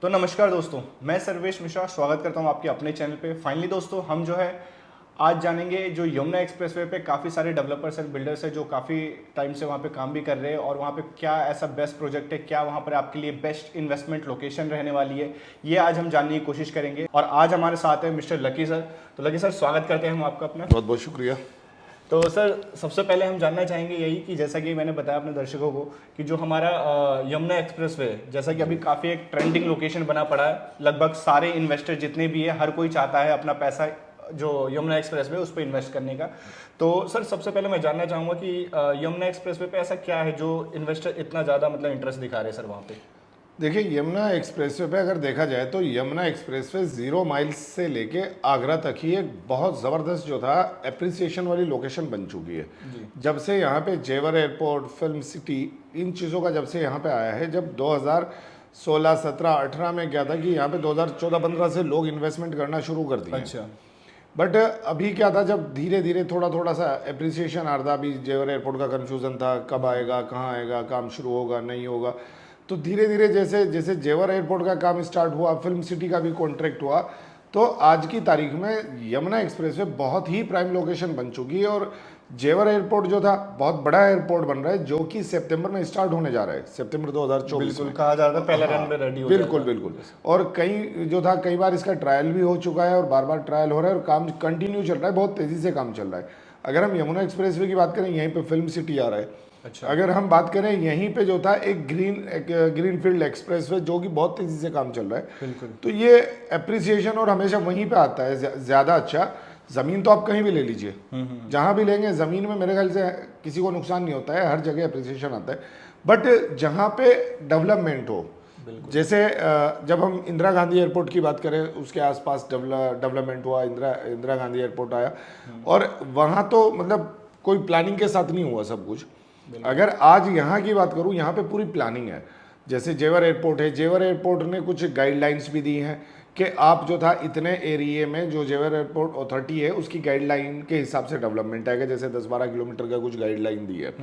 तो नमस्कार दोस्तों, मैं सर्वेश मिश्रा स्वागत करता हूं आपके अपने चैनल पे। फाइनली दोस्तों, हम जो है आज जानेंगे जो यमुना एक्सप्रेसवे पे काफ़ी सारे डेवलपर्स एंड बिल्डर्स हैं जो काफ़ी टाइम से वहाँ पे काम भी कर रहे हैं और वहाँ पे क्या ऐसा बेस्ट प्रोजेक्ट है, क्या वहाँ पर आपके लिए बेस्ट इन्वेस्टमेंट लोकेशन रहने वाली है, ये आज हम जानने की कोशिश करेंगे। और आज हमारे साथ है मिस्टर लकी सर। तो लकी सर, स्वागत करते हैं हम आपका अपना। बहुत बहुत शुक्रिया। तो सर, सबसे पहले हम जानना चाहेंगे यही कि जैसा कि मैंने बताया अपने दर्शकों को कि जो हमारा यमुना एक्सप्रेसवे, जैसा कि अभी काफ़ी एक ट्रेंडिंग लोकेशन बना पड़ा है, लगभग सारे इन्वेस्टर जितने भी है हर कोई चाहता है अपना पैसा जो यमुना एक्सप्रेसवे उस पर इन्वेस्ट करने का। तो सर, सबसे पहले मैं जानना चाहूँगा कि यमुना एक्सप्रेसवे पे ऐसा क्या है जो इन्वेस्टर इतना ज़्यादा मतलब इंटरेस्ट दिखा रहे हैं सर वहाँ पे? देखिए, यमुना एक्सप्रेसवे पे अगर देखा जाए तो यमुना एक्सप्रेसवे 0 माइल्स से लेके आगरा तक ही एक बहुत ज़बरदस्त जो था एप्रिसिएशन वाली लोकेशन बन चुकी है। जब से यहाँ पे जेवर एयरपोर्ट, फिल्म सिटी, इन चीज़ों का जब से यहाँ पे आया है, जब 2016, 17, 18 में क्या था कि यहाँ पे 2014-15 से लोग इन्वेस्टमेंट करना शुरू कर दिए। अच्छा। बट अभी क्या था, जब धीरे धीरे थोड़ा थोड़ा सा एप्रिसिएशन आ रहा था। अभी जेवर एयरपोर्ट का कन्फ्यूज़न था, कब आएगा, कहाँ आएगा, काम शुरू होगा नहीं होगा। तो धीरे धीरे जैसे जैसे जेवर एयरपोर्ट का काम स्टार्ट हुआ, फिल्म सिटी का भी कॉन्ट्रैक्ट हुआ, तो आज की तारीख में यमुना एक्सप्रेसवे बहुत ही प्राइम लोकेशन बन चुकी है। और जेवर एयरपोर्ट जो था बहुत बड़ा एयरपोर्ट बन रहा है, जो कि सितंबर में स्टार्ट होने जा रहा है, सितंबर 2024 बिल्कुल, में। कहा जा रहा था पहला रन में रेडी हो जाएगा। बिल्कुल बिल्कुल। और कई जो था, कई बार इसका ट्रायल भी हो चुका है और बार बार ट्रायल हो रहा है और काम कंटिन्यू चल रहा है, बहुत तेज़ी से काम चल रहा है। अगर हम यमुना एक्सप्रेसवे की बात करें, यहीं पे फिल्म सिटी आ रहा है। अच्छा। अगर हम बात करें, यहीं पे जो था एक ग्रीन फील्ड एक्सप्रेसवे जो कि बहुत तेज़ी से काम चल रहा है। बिल्कुल। तो ये एप्रिसिएशन और हमेशा वहीं पे आता है ज़्यादा अच्छा। ज़मीन तो आप कहीं भी ले लीजिए, जहाँ भी लेंगे ज़मीन में मेरे ख्याल से किसी को नुकसान नहीं होता है, हर जगह एप्रिसिएशन आता है। बट जहाँ पे डेवलपमेंट हो, जैसे जब हम इंदिरा गांधी एयरपोर्ट की बात करें, उसके आसपास डेवलपमेंट हुआ, इंदिरा गांधी एयरपोर्ट आया और वहाँ तो मतलब कोई प्लानिंग के साथ नहीं हुआ सब कुछ। अगर आज यहाँ की बात करूँ, यहाँ पे पूरी प्लानिंग है। जैसे जेवर एयरपोर्ट है, जेवर एयरपोर्ट ने कुछ गाइडलाइंस भी दी हैं कि आप जो था इतने एरिए में, जो जेवर एयरपोर्ट अथॉरिटी है उसकी गाइडलाइन के हिसाब से डेवलपमेंट आएगा। जैसे 10-12 किलोमीटर का कुछ गाइडलाइन दी है।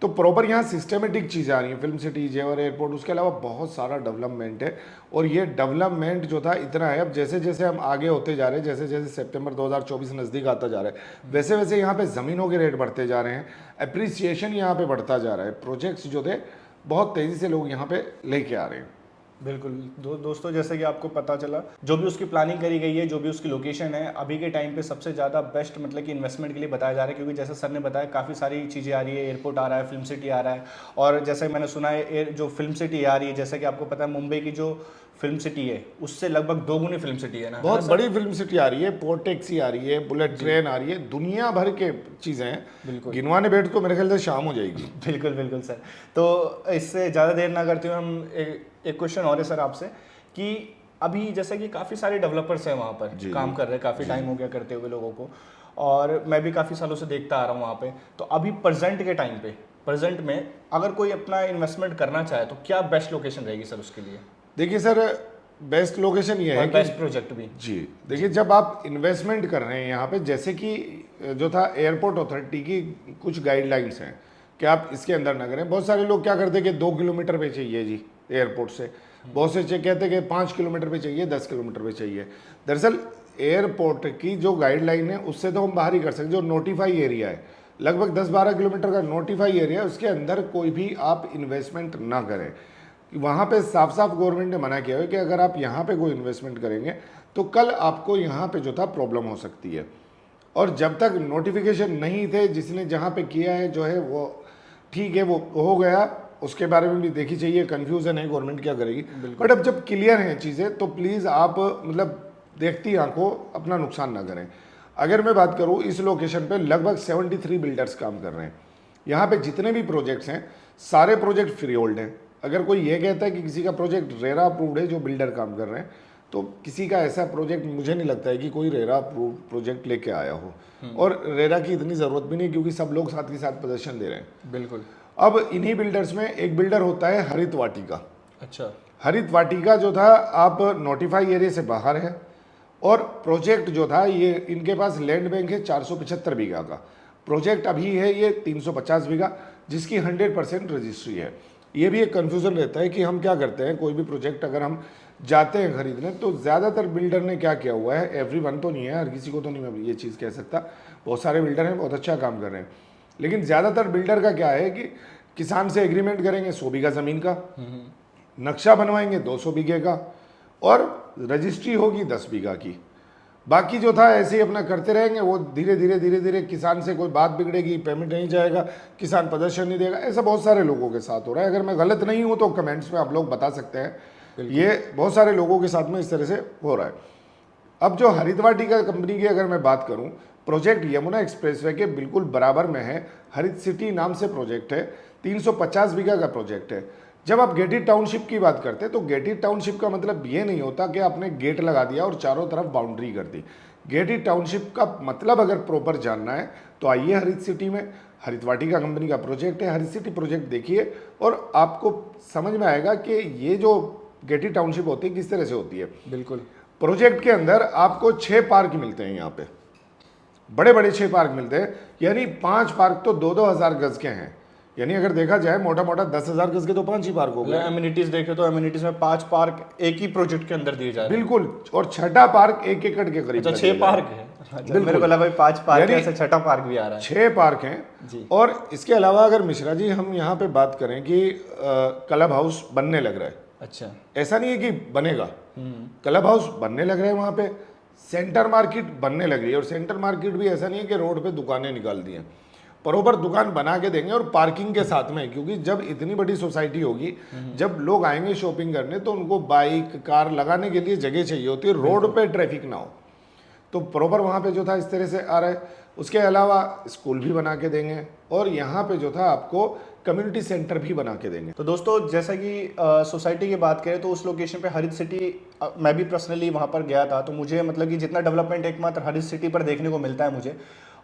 तो प्रॉपर यहाँ सिस्टमेटिक चीज़ें आ रही हैं, फिल्म सिटी, जेवर एयरपोर्ट, उसके अलावा बहुत सारा डेवलपमेंट है। और ये डेवलपमेंट जो था इतना है, अब जैसे जैसे हम आगे होते जा रहे हैं, जैसे जैसे सितंबर 2024 नज़दीक आता जा रहा है, वैसे वैसे यहाँ पे ज़मीनों के रेट बढ़ते जा रहे हैं, एप्रिसिएशन यहाँ पे बढ़ता जा रहा है। प्रोजेक्ट्स जो थे बहुत तेज़ी से लोग यहाँ पे लेके आ रहे हैं। बिल्कुल। दोस्तों, जैसे कि आपको पता चला, जो भी उसकी प्लानिंग करी गई है, जो भी उसकी लोकेशन है, अभी के टाइम पे सबसे ज़्यादा बेस्ट मतलब कि इन्वेस्टमेंट के लिए बताया जा रहा है। क्योंकि जैसे सर ने बताया, काफ़ी सारी चीज़ें आ रही है, एयरपोर्ट आ रहा है, फिल्म सिटी आ रहा है। और जैसे मैंने सुना है, जो फिल्म सिटी आ रही है, जैसे कि आपको पता है मुंबई की जो फिल्म सिटी है उससे लगभग 2 गुनी फिल्म सिटी है ना, बहुत बड़ी फिल्म सिटी आ रही है, पोर्ट टैक्सी आ रही है, बुलेट ट्रेन आ रही है, दुनिया भर के चीज़ें हैं। बिल्कुल। गिनवाने बैठ तो मेरे ख्याल से शाम हो जाएगी। बिल्कुल बिल्कुल सर। तो इससे ज़्यादा देर ना करते हुए हम एक क्वेश्चन और है सर आपसे कि अभी जैसे कि काफ़ी सारे डेवलपर्स हैं वहाँ पर काम कर रहे हैं, काफ़ी टाइम हो गया करते हुए लोगों को, और मैं भी काफ़ी सालों से देखता आ रहा हूँ वहाँ पे। तो अभी प्रेजेंट के टाइम पे, प्रेजेंट में अगर कोई अपना इन्वेस्टमेंट करना चाहे तो क्या बेस्ट लोकेशन रहेगी सर उसके लिए? देखिए सर, बेस्ट लोकेशन ये है कि बेस्ट प्रोजेक्ट भी। जी देखिए, जब आप इन्वेस्टमेंट कर रहे हैं यहाँ पे, जैसे कि जो था एयरपोर्ट अथॉरिटी की कुछ गाइडलाइंस हैं कि आप इसके अंदर ना करें। बहुत सारे लोग क्या करते हैं कि 2 किलोमीटर पे चाहिए जी एयरपोर्ट से, बहुत से कहते हैं कि 5 किलोमीटर पे चाहिए, 10 किलोमीटर पे चाहिए। दरअसल एयरपोर्ट की जो गाइडलाइन है उससे तो हम बाहर ही कर सकते, जो नोटिफाई एरिया है, लगभग 10-12 किलोमीटर का नोटिफाई एरिया है, उसके अंदर कोई भी आप इन्वेस्टमेंट ना करें। वहाँ पे साफ साफ गवर्नमेंट ने मना किया है कि अगर आप यहाँ पे कोई इन्वेस्टमेंट करेंगे तो कल आपको यहाँ पे जो था प्रॉब्लम हो सकती है। और जब तक नोटिफिकेशन नहीं थे, जिसने जहाँ पे किया है जो है वो ठीक है, वो हो गया, उसके बारे में भी देखी चाहिए, कन्फ्यूज़न है गवर्नमेंट क्या करेगी। बट अब जब क्लियर हैं चीज़ें तो प्लीज़ आप मतलब देखती आंखों अपना नुकसान ना करें। अगर मैं बात करूँ, इस लोकेशन पे लगभग 73 बिल्डर्स काम कर रहे हैं। यहाँ पे जितने भी प्रोजेक्ट्स हैं सारे प्रोजेक्ट फ्री होल्ड हैं। अगर कोई ये कहता है कि किसी का प्रोजेक्ट रेरा अप्रूव्ड है, जो बिल्डर काम कर रहे हैं, तो किसी का ऐसा प्रोजेक्ट मुझे नहीं लगता है कि कोई रेरा अप्रूव्ड प्रोजेक्ट लेके आया हो। और रेरा की इतनी ज़रूरत भी नहीं, क्योंकि सब लोग साथ के साथ प्रदर्शन दे रहे हैं। बिल्कुल। अब इन्हीं बिल्डर्स में एक बिल्डर होता है हरित वाटिका। अच्छा। हरित वाटिका जो था, आप नोटिफाई एरिया से बाहर है और प्रोजेक्ट जो था, ये इनके पास लैंड बैंक है 475 बीघा का। प्रोजेक्ट अभी है ये 350 बीघा, जिसकी 100% रजिस्ट्री है। ये भी एक कन्फ्यूज़न रहता है कि हम क्या करते हैं, कोई भी प्रोजेक्ट अगर हम जाते हैं खरीदने तो ज़्यादातर बिल्डर ने क्या किया हुआ है, एवरीवन तो नहीं है, हर किसी को तो नहीं मैं ये चीज़ कह सकता, बहुत सारे बिल्डर हैं बहुत अच्छा काम कर रहे हैं, लेकिन ज़्यादातर बिल्डर का क्या है कि किसान से एग्रीमेंट करेंगे 100 बीघा ज़मीन का, नक्शा बनवाएंगे 200 बीघे का, और रजिस्ट्री होगी 10 बीघा की। बाकी जो था ऐसे ही अपना करते रहेंगे, वो धीरे धीरे किसान से कोई बात बिगड़ेगी, पेमेंट नहीं जाएगा, किसान प्रदर्शन नहीं देगा। ऐसा बहुत सारे लोगों के साथ हो रहा है। अगर मैं गलत नहीं हूँ तो कमेंट्स में आप लोग बता सकते हैं, ये बहुत सारे लोगों के साथ में इस तरह से हो रहा है। अब जो हरित वाटिका कंपनी की अगर मैं बात करूं, प्रोजेक्ट यमुना एक्सप्रेसवे के बिल्कुल बराबर में है, हरित सिटी नाम से प्रोजेक्ट है, 350 बीघा का प्रोजेक्ट है। जब आप गेटी टाउनशिप की बात करते हैं तो गेटी टाउनशिप का मतलब ये नहीं होता कि आपने गेट लगा दिया और चारों तरफ बाउंड्री कर दी। गेटी टाउनशिप का मतलब अगर प्रॉपर जानना है तो आइए हरित सिटी में, हरित वाटिका कंपनी का प्रोजेक्ट है, हरित सिटी प्रोजेक्ट देखिए और आपको समझ में आएगा कि ये जो गेटी टाउनशिप होती है किस तरह से होती है। बिल्कुल। प्रोजेक्ट के अंदर आपको 6 पार्क मिलते हैं, यहाँ पे बड़े बड़े 6 पार्क मिलते हैं, यानी 5 पार्क तो 2-2 हज़ार गज के हैं, यानी अगर देखा जाए मोटा मोटा 10,000 गज के तो 5 ही पार्क हो गए। एमिनिटीज देखे तो एमिनिटीज में 5 पार्क एक ही प्रोजेक्ट के अंदर दिए जा रहे हैं। बिल्कुल, और छठा पार्क 1 एकड़ के करीब। अच्छा, 6 पार्क है। अच्छा, मेरे को लगा भाई 5 पार्क है, ऐसा छठा पार्क भी आ रहा है। 6 पार्क हैं जी। और इसके अलावा अगर मिश्रा जी हम यहाँ पे बात करें कि क्लब हाउस बनने लग रहा है। अच्छा, ऐसा नहीं है कि बनेगा, क्लब हाउस बनने लग रहे हैं, वहाँ पे सेंटर मार्केट बनने लग रही है, और सेंटर मार्केट भी ऐसा नहीं है कि रोड पे दुकानें निकाल दी हैं, बरोबर दुकान बना के देंगे और पार्किंग के साथ में, क्योंकि जब इतनी बड़ी सोसाइटी होगी, जब लोग आएंगे शॉपिंग करने तो उनको बाइक कार लगाने के लिए जगह चाहिए होती है, रोड पे ट्रैफिक ना हो, तो प्रॉपर वहाँ पे जो था इस तरह से आ रहा है। उसके अलावा स्कूल भी बना के देंगे और यहाँ पे जो था आपको कम्युनिटी सेंटर भी बना के देंगे। तो दोस्तों जैसा कि सोसाइटी की बात करें तो उस लोकेशन पे हरित सिटी, मैं भी पर्सनली वहाँ पर गया था, तो मुझे मतलब कि जितना डेवलपमेंट एकमात्र हरित सिटी पर देखने को मिलता है मुझे,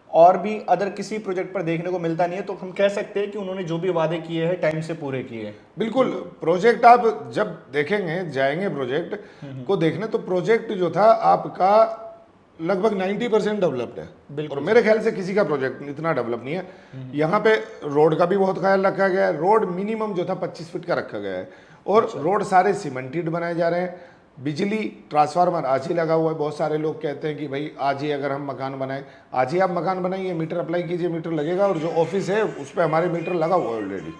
और भी अदर किसी प्रोजेक्ट पर देखने को मिलता नहीं है, तो हम कह सकते हैं कि उन्होंने जो भी वादे किए हैं टाइम से पूरे किए हैं। बिल्कुल, प्रोजेक्ट आप जब देखेंगे, जाएंगे प्रोजेक्ट को देखने, तो प्रोजेक्ट जो था आपका लगभग 90% डेवलप्ड है, और मेरे ख्याल से किसी का प्रोजेक्ट इतना डेवलप नहीं है। यहाँ पे रोड का भी बहुत ख्याल रखा गया है, रोड मिनिमम जो था 25 फीट का रखा गया है, और रोड सारे सीमेंटेड बनाए जा रहे हैं। बिजली ट्रांसफार्मर आज ही लगा हुआ है। बहुत सारे लोग कहते हैं कि भाई आज ही अगर हम मकान बनाएं, आज ही आप मकान बनाइए, मीटर अप्लाई कीजिए, मीटर लगेगा, और जो ऑफिस है उस पर हमारे मीटर लगा हुआ है ऑलरेडी।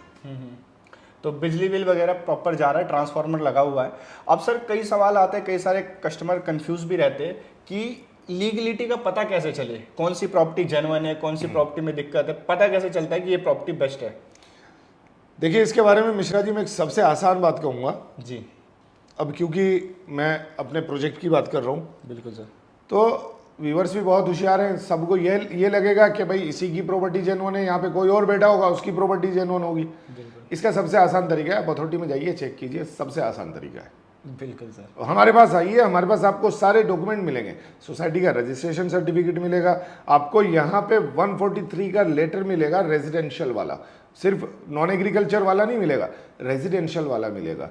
तो बिजली बिल वगैरह प्रॉपर जा रहा है, ट्रांसफार्मर लगा हुआ है। अब सर कई सवाल आते हैं, कई सारे कस्टमर कंफ्यूज भी रहते हैं कि लीगलिटी का पता कैसे चले, कौन सी प्रॉपर्टी जेन्युइन है, कौन सी प्रॉपर्टी में दिक्कत है, पता कैसे चलता है कि ये प्रॉपर्टी बेस्ट है? देखिए, इसके बारे में मिश्रा जी मैं एक सबसे आसान बात कहूँगा जी। अब क्योंकि मैं अपने प्रोजेक्ट की बात कर रहा हूँ, बिल्कुल सर। तो व्यूवर्स भी बहुत होशियार हैं, सबको ये लगेगा कि भाई इसी की प्रॉपर्टी जेन्युइन है, यहाँ पे कोई और बैठा होगा उसकी प्रॉपर्टी जेन्युइन होगी। इसका सबसे आसान तरीका है, आप अथॉरिटी में जाइए, चेक कीजिए, सबसे आसान तरीका है। बिल्कुल सर। हमारे पास आइए, हमारे पास आपको सारे डॉक्यूमेंट मिलेंगे, सोसाइटी का रजिस्ट्रेशन सर्टिफिकेट मिलेगा आपको, यहाँ पे 143 का लेटर मिलेगा रेजिडेंशियल वाला, सिर्फ नॉन एग्रीकल्चर वाला नहीं मिलेगा, रेजिडेंशियल वाला मिलेगा।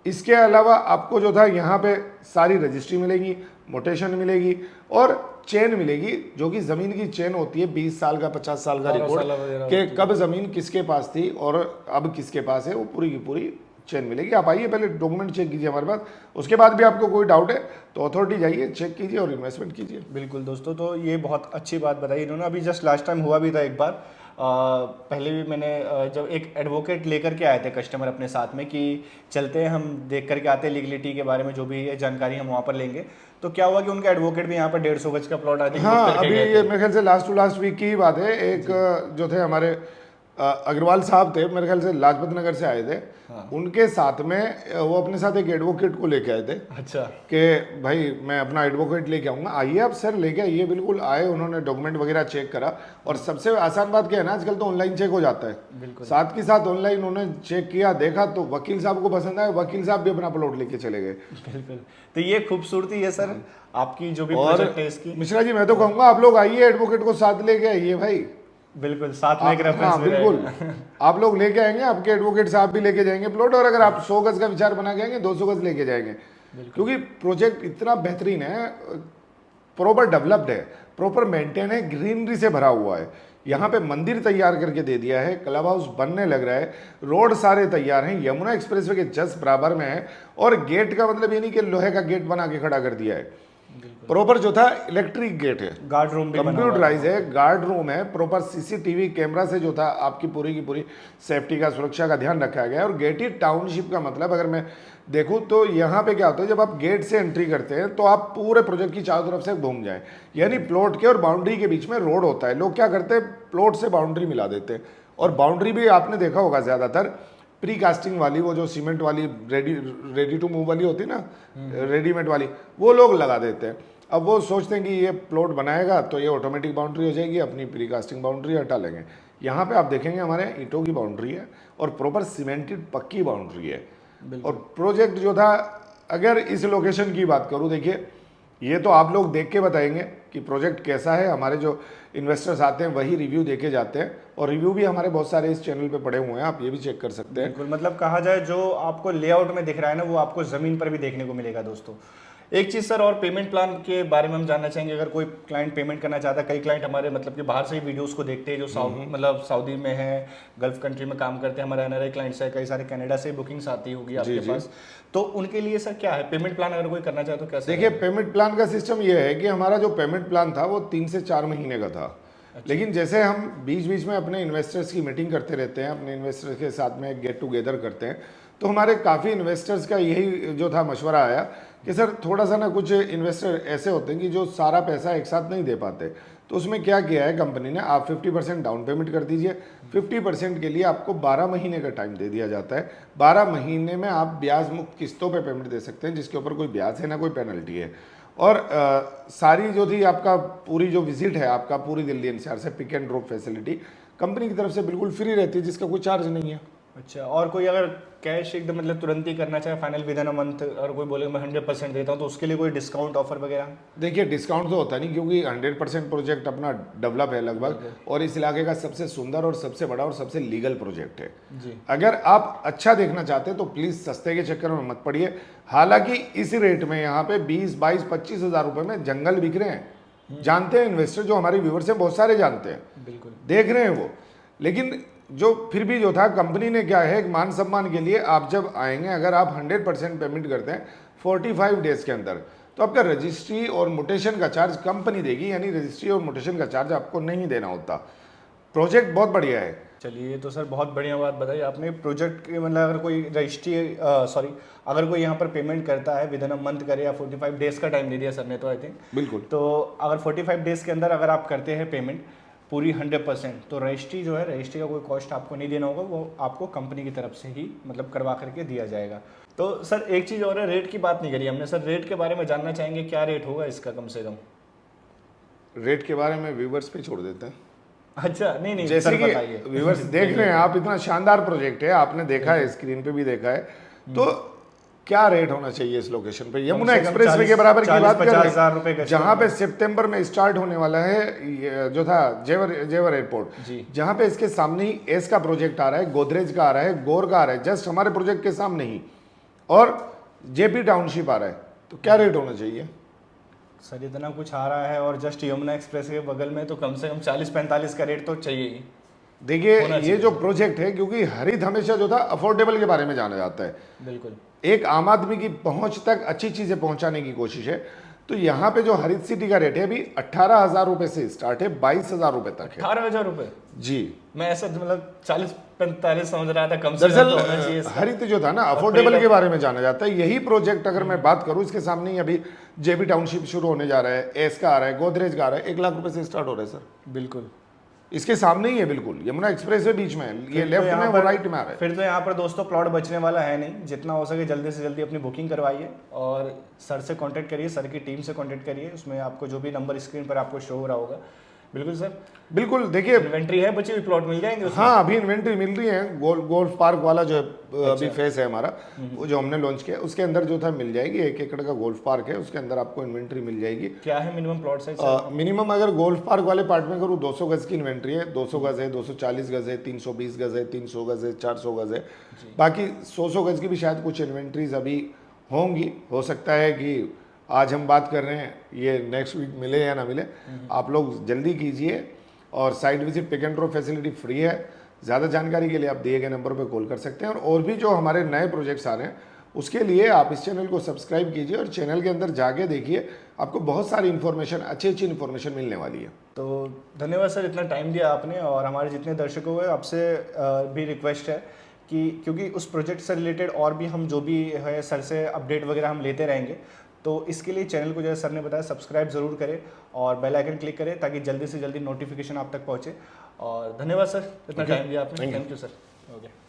इसके अलावा आपको जो था यहाँ पे सारी रजिस्ट्री मिलेगी, मोटेशन मिलेगी और चेन मिलेगी, जो कि ज़मीन की चेन होती है, 20 साल का 50 साल का रिकॉर्ड कि कब ज़मीन किसके पास थी और अब किसके पास है, वो पूरी की पूरी चेन मिलेगी। आप आइए, पहले डॉक्यूमेंट चेक कीजिए हमारे पास, उसके बाद भी आपको कोई डाउट है तो अथॉरिटी जाइए, चेक कीजिए और इन्वेस्टमेंट कीजिए। बिल्कुल दोस्तों, तो ये बहुत अच्छी बात बताई इन्होंने। अभी जस्ट लास्ट टाइम हुआ भी था एक बार, पहले भी मैंने जब एक एडवोकेट लेकर के आए थे कस्टमर अपने साथ में कि चलते हैं हम देख करके आते हैं लीगलिटी के बारे में, जो भी है जानकारी हम वहाँ पर लेंगे, तो क्या हुआ कि उनका एडवोकेट भी यहाँ पर 150 गज का प्लॉट आते हैं। हाँ, अभी ये मेरे ख्याल से लास्ट टू लास्ट वीक की ही बात है, एक जो थे हमारे अग्रवाल साहब थे, मेरे ख्याल से लाजपत नगर से आए थे। हाँ। उनके साथ में वो अपने साथ एक एडवोकेट को लेके आए थे। अच्छा। कि भाई मैं अपना एडवोकेट लेके आऊँगा, आइए आप सर लेके आइए। बिल्कुल आए, उन्होंने डॉक्यूमेंट वगैरह चेक करा, और सबसे आसान बात क्या है ना, आजकल तो ऑनलाइन चेक हो जाता है, साथ के साथ ऑनलाइन उन्होंने चेक किया, देखा, तो वकील साहब को पसंद आया, वकील साहब भी अपना प्लॉट लेके चले गए। बिल्कुल, तो ये खूबसूरती है सर आपकी जो भी प्रोजेक्ट है इसकी। मिश्रा जी मैं तो कहूँगा आप लोग आइए, एडवोकेट को साथ लेके आइए भाई। बिल्कुल, साथ में एक रेफरेंस हाँ, बिल्कुल आप लोग लेके आएंगे, आपके एडवोकेट साहब भी लेके जाएंगे प्लॉट, और अगर आप 100 गज का विचार बना के आएंगे 200 गज लेके जाएंगे, क्योंकि प्रोजेक्ट इतना बेहतरीन है। प्रॉपर डेवलप्ड है, प्रॉपर मेंटेन है, ग्रीनरी से भरा हुआ है। यहाँ पे मंदिर तैयार करके दे दिया है, क्लब हाउस बनने लग रहा है, रोड सारे तैयार हैं, यमुना एक्सप्रेसवे के जस्ट बराबर में है। और गेट का मतलब ये नहीं कि लोहे का गेट बना के खड़ा कर दिया है, प्रॉपर जो था इलेक्ट्रिक गेट है, गार्ड रूम भी बना हुआ है। कंप्यूटराइज है, गार्ड रूम है, प्रॉपर सीसीटीवी कैमरा से जो था आपकी पूरी की पूरी सेफ्टी का, सुरक्षा का ध्यान रखा गया है। और गेटेड टाउनशिप का मतलब अगर मैं देखूं तो यहाँ पे क्या होता है, जब आप गेट से एंट्री करते हैं तो आप पूरे प्रोजेक्ट की चारों तरफ से घूम जाएं, यानी प्लॉट के और बाउंड्री के बीच में रोड होता है। लोग क्या करते हैं, प्लॉट से बाउंड्री मिला देते हैं, और बाउंड्री भी आपने देखा होगा ज़्यादातर प्री कास्टिंग वाली, वो जो सीमेंट वाली रेडी टू मूव वाली होती है ना, रेडीमेड वाली, वो लोग लगा देते हैं। अब वो सोचते हैं कि ये प्लॉट बनाएगा तो ये ऑटोमेटिक बाउंड्री हो जाएगी, अपनी प्री कास्टिंग बाउंड्री हटा लेंगे। यहाँ पे आप देखेंगे हमारे यहाँ ईंटों की बाउंड्री है और प्रॉपर सीमेंटेड पक्की बाउंड्री है। और प्रोजेक्ट जो था, अगर इस लोकेशन की बात करूँ, देखिए ये तो आप लोग देख के बताएंगे कि प्रोजेक्ट कैसा है। हमारे जो इन्वेस्टर्स आते हैं वही रिव्यू देके जाते हैं, और रिव्यू भी हमारे बहुत सारे इस चैनल पे पड़े हुए हैं, आप ये भी चेक कर सकते हैं। बिल्कुल, मतलब कहा जाए जो आपको लेआउट में दिख रहा है ना, वो आपको जमीन पर भी देखने को मिलेगा दोस्तों। एक चीज़ सर, और पेमेंट प्लान के बारे में हम जानना चाहेंगे। अगर कोई क्लाइंट पेमेंट करना चाहता है, कई क्लाइंट हमारे मतलब कि बाहर से ही वीडियोस को देखते हैं, जो मतलब सऊदी में है, गल्फ कंट्री में काम करते हैं, हमारे एनआरआई क्लाइंट्स है, कई सारे कनाडा से बुकिंग्स आती होगी आपके पास, तो उनके लिए सर क्या है पेमेंट प्लान, अगर कोई करना चाहे तो कैसे? देखिए, पेमेंट प्लान का सिस्टम ये है कि हमारा जो पेमेंट प्लान था वो 3 से 4 महीने का था। लेकिन जैसे हम बीच बीच में अपने इन्वेस्टर्स की मीटिंग करते रहते हैं, अपने इन्वेस्टर्स के साथ में गेट टुगेदर करते हैं, तो हमारे काफ़ी इन्वेस्टर्स का यही जो था मशवरा आया कि सर थोड़ा सा ना, कुछ इन्वेस्टर ऐसे होते हैं कि जो सारा पैसा एक साथ नहीं दे पाते, तो उसमें क्या किया है कंपनी ने, आप 50% डाउन पेमेंट कर दीजिए, 50% के लिए आपको 12 महीने का टाइम दे दिया जाता है। 12 महीने में आप ब्याज मुक्त किस्तों पे पेमेंट दे सकते हैं, जिसके ऊपर कोई ब्याज है ना कोई पेनल्टी है। और सारी जो थी आपका पूरी जो विजिट है आपका पूरी दिल्ली एनसीआर से pick and drop facility company की तरफ से बिल्कुल फ्री रहती है, जिसका कोई चार्ज नहीं है। अच्छा, और कोई अगर कैश एकदम मतलब तुरंत ही करना चाहे final with in a month, और कोई बोले मैं 100% देता हूँ, तो उसके लिए कोई डिस्काउंट ऑफर वगैरह? देखिए, डिस्काउंट तो होता नहीं, क्योंकि 100% प्रोजेक्ट अपना डेवलप है लगभग, और इस इलाके का सबसे सुंदर और सबसे बड़ा और सबसे लीगल प्रोजेक्ट है जी। अगर आप अच्छा देखना चाहते हैं तो प्लीज़ सस्ते के चक्कर में मत पड़िए। हालांकि इस रेट में यहाँ पे 20, 22, 25 हज़ार रुपये में जंगल बिक रहे हैं, जानते हैं इन्वेस्टर, जो हमारे व्यूवर्स हैं बहुत सारे जानते हैं, बिल्कुल देख रहे हैं वो। लेकिन जो फिर भी जो था, कंपनी ने क्या है, एक मान सम्मान के लिए आप जब आएंगे, अगर आप 100% पेमेंट करते हैं 45 डेज के अंदर, तो आपका रजिस्ट्री और म्यूटेशन का चार्ज कंपनी देगी, यानी रजिस्ट्री और म्यूटेशन का चार्ज आपको नहीं देना होता। प्रोजेक्ट बहुत बढ़िया है। चलिए, तो सर बहुत बढ़िया बात बताई आपने। प्रोजेक्ट के मतलब अगर कोई रजिस्ट्री अगर कोई यहाँ पर पेमेंट करता है विद इन अ मंथ करे, या 45 डेज का टाइम दे दिया सर ने तो आई थिंक, बिल्कुल। तो अगर 45 डेज के अंदर अगर आप करते हैं पेमेंट पूरी 100%, तो रजिस्ट्री जो है, रजिस्ट्री का कोई कॉस्ट आपको नहीं देना होगा, वो आपको कंपनी की तरफ से ही मतलब करवा करके दिया जाएगा। तो सर एक चीज़ और है, रेट की बात नहीं करी हमने सर, रेट के बारे में जानना चाहेंगे, क्या रेट होगा इसका कम से कम? रेट के बारे में व्यूवर्स पे छोड़ देते हैं। अच्छा, नहीं जैसे सर कि बताइए। व्यूवर्स देख रहे हैं, आप इतना शानदार प्रोजेक्ट है, आपने देखा है, स्क्रीन पे भी देखा है, तो क्या रेट होना चाहिए इस लोकेशन पे? यमुना एक्सप्रेसवे के बराबर की बात कर रहे हैं, जहाँ पे सितंबर में स्टार्ट होने वाला है जो था जेवर एयरपोर्ट, जहाँ पे इसके सामने ही एस का प्रोजेक्ट आ रहा है, गोदरेज का आ रहा है, गोर का आ रहा है, जस्ट हमारे प्रोजेक्ट के सामने ही, और जेपी टाउनशिप आ रहा है, तो क्या रेट होना चाहिए? सर इतना कुछ आ रहा है और जस्ट यमुना एक्सप्रेस के बगल में, तो कम से कम 40-45 का रेट तो चाहिए ही। देखिए, ये जो प्रोजेक्ट है, क्योंकि हरित हमेशा जो था अफोर्डेबल के बारे में जाना जाता है, बिल्कुल एक आम आदमी की पहुंच तक अच्छी चीजें पहुंचाने की कोशिश है। तो यहाँ पे जो हरित सिटी का रेट है अभी 18,000 रुपए से स्टार्ट है, 22,000 रुपए तक है। 18,000 रुपए? जी, मैं ऐसा मतलब 40-45 समझ रहा था, कम से कम तो होना चाहिए। हरित जो था ना, अफोर्डेबल के बारे में जाना जाता है। यही प्रोजेक्ट अगर मैं बात करूं, इसके सामने ही अभी जेबी टाउनशिप शुरू होने जा रहा है, एस का आ रहा है, गोदरेज का आ रहा है, 1 लाख रुपए से स्टार्ट हो रहा है सर। बिल्कुल, इसके सामने ही है, बिल्कुल यमुना एक्सप्रेस है, बीच में ये लेफ्ट में वो राइट में आ रहा है। फिर तो यहाँ पर दोस्तों प्लॉट बचने वाला है नहीं, जितना हो सके जल्दी से जल्दी अपनी बुकिंग करवाइए और सर से कांटेक्ट करिए, सर की टीम से कांटेक्ट करिए, उसमें आपको जो भी नंबर स्क्रीन पर आपको शो हो रहा होगा। बिल्कुल सर, बिल्कुल। देखिए, इन्वेंट्री है, बची हुई प्लॉट मिल जाएंगे उसमें? हाँ, अभी इन्वेंट्री मिल रही है। गोल्फ पार्क वाला जो अभी फेस है हमारा, वो जो हमने लॉन्च किया, उसके अंदर जो था मिल जाएगी। 1 एकड़ का गोल्फ पार्क है, उसके अंदर आपको इन्वेंट्री मिल जाएगी। क्या है मिनिमम प्लॉट साइज? मिनिमम अगर गोल्फ पार्क वाले पार्ट में करूँ 200 गज की इन्वेंट्री है। 200 गज है, 240 गज है, 320 गज है, 300 गज है, 400 गज है, बाकी 100 गज की भी शायद कुछ इन्वेंट्रीज अभी होंगी। हो सकता है कि आज हम बात कर रहे हैं, ये नेक्स्ट वीक मिले या ना मिले, आप लोग जल्दी कीजिए। और site visit pick and drop facility free है। ज़्यादा जानकारी के लिए आप दिए गए नंबर पर कॉल कर सकते हैं। और भी जो हमारे नए प्रोजेक्ट्स आ रहे हैं उसके लिए आप इस चैनल को सब्सक्राइब कीजिए और चैनल के अंदर जाके देखिए, आपको बहुत सारी इन्फॉर्मेशन, अच्छी अच्छी इन्फॉर्मेशन मिलने वाली है। तो धन्यवाद सर, इतना टाइम दिया आपने। और हमारे जितने दर्शकों हैं आपसे भी रिक्वेस्ट है कि क्योंकि उस प्रोजेक्ट से रिलेटेड और भी हम जो भी है सर से अपडेट वगैरह हम लेते रहेंगे, तो इसके लिए चैनल को जैसे सर ने बताया सब्सक्राइब ज़रूर करें और बेल आइकन क्लिक करें ताकि जल्दी से जल्दी नोटिफिकेशन आप तक पहुँचे। और धन्यवाद सर, इतना टाइम दिया आपने। Thank you sir. ओके।